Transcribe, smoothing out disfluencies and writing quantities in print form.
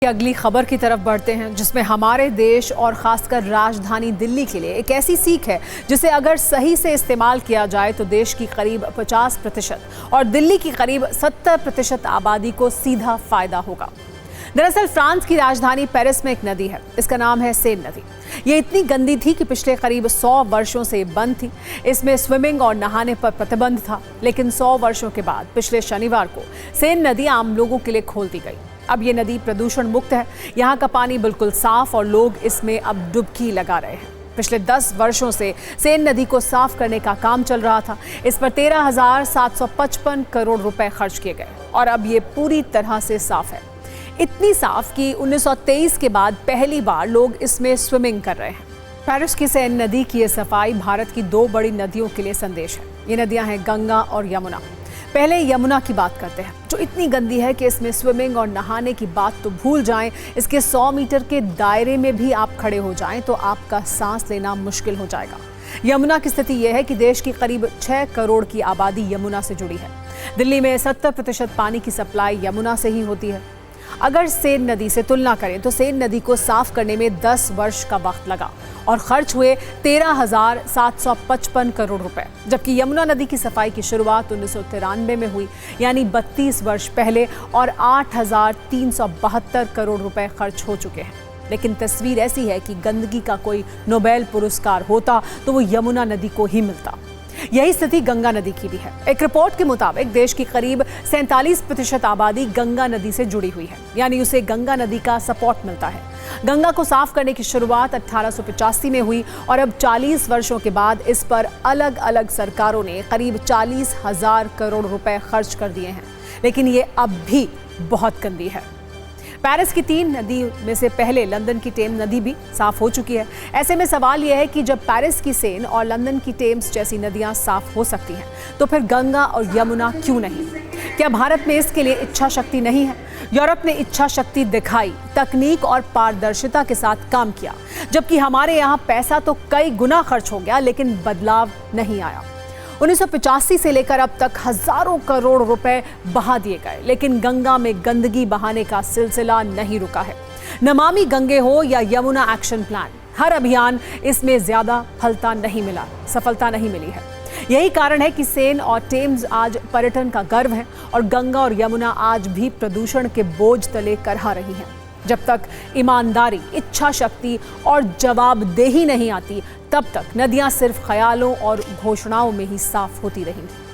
अगली खबर की तरफ बढ़ते हैं, जिसमें हमारे देश और खासकर राजधानी दिल्ली के लिए एक ऐसी सीख है जिसे अगर सही से इस्तेमाल किया जाए तो देश की करीब 50% और दिल्ली की करीब 70% आबादी को सीधा फायदा होगा। दरअसल फ्रांस की राजधानी पेरिस में एक नदी है, इसका नाम है सेन नदी। ये इतनी गंदी थी कि पिछले करीब 100 वर्षों से बंद थी। इसमें स्विमिंग और नहाने पर प्रतिबंध था, लेकिन 100 वर्षों के बाद पिछले शनिवार को सेन नदी आम लोगों के लिए खोल दी गई। अब ये नदी प्रदूषण मुक्त है, यहाँ का पानी बिल्कुल साफ और लोग इसमें अब डुबकी लगा रहे हैं। पिछले 10 वर्षों से सेन नदी को साफ करने का काम चल रहा था। इस पर 13,755 करोड़ रुपए खर्च किए गए और अब ये पूरी तरह से साफ है। इतनी साफ कि 1923 के बाद पहली बार लोग इसमें स्विमिंग कर रहे हैं। पेरिस की सेन नदी की ये सफाई भारत की 2 बड़ी नदियों के लिए संदेश है। ये नदियां हैं गंगा और यमुना। पहले यमुना की बात करते हैं, जो इतनी गंदी है कि इसमें स्विमिंग और नहाने की बात तो भूल जाएं। इसके 100 मीटर के दायरे में भी आप खड़े हो जाएं तो आपका सांस लेना मुश्किल हो जाएगा। यमुना की स्थिति यह है कि देश की करीब 6 करोड़ की आबादी यमुना से जुड़ी है। दिल्ली में 70% पानी की सप्लाई यमुना से ही होती है। अगर सेन नदी से तुलना करें तो सेन नदी को साफ करने में 10 वर्ष का वक्त लगा और खर्च हुए 13,755 करोड़ रुपए, जबकि यमुना नदी की सफाई की शुरुआत 1993 में हुई, यानी 32 वर्ष पहले, और 8,372 करोड़ रुपए खर्च हो चुके हैं। लेकिन तस्वीर ऐसी है कि गंदगी का कोई नोबेल पुरस्कार होता तो वो यमुना नदी को ही मिलता। यही स्थिति गंगा नदी की भी है। एक रिपोर्ट के मुताबिक देश की करीब 47% आबादी गंगा नदी से जुड़ी हुई है, यानी उसे गंगा नदी का सपोर्ट मिलता है। गंगा को साफ करने की शुरुआत 1885 में हुई और अब 40 वर्षों के बाद इस पर अलग अलग सरकारों ने करीब 40,000 करोड़ रुपए खर्च कर दिए हैं, लेकिन ये अब भी बहुत गंदी है। पेरिस की 3 नदी में से पहले लंदन की टेम नदी भी साफ हो चुकी है। ऐसे में सवाल यह है कि जब पेरिस की सेन और लंदन की टेम्स जैसी नदियां साफ हो सकती हैं, तो फिर गंगा और यमुना क्यों नहीं? क्या भारत में इसके लिए इच्छा शक्ति नहीं है? यूरोप ने इच्छा शक्ति दिखाई, तकनीक और पारदर्शिता के साथ काम किया, जबकि हमारे यहाँ पैसा तो कई गुना खर्च हो गया, लेकिन बदलाव नहीं आया। 1985 से लेकर अब तक हजारों करोड़ रुपए बहा दिए गए, लेकिन गंगा में गंदगी बहाने का सिलसिला नहीं रुका है। नमामि गंगे हो या यमुना एक्शन प्लान, हर अभियान इसमें ज्यादा सफलता नहीं मिली है। यही कारण है कि सेन और टेम्स आज पर्यटन का गर्व है और गंगा और यमुना आज भी प्रदूषण के बोझ तले करहा रही हैं। जब तक ईमानदारी, इच्छा शक्ति और जवाबदेही नहीं आती, तब तक नदियां सिर्फ ख्यालों और घोषणाओं में ही साफ होती रहेंगी।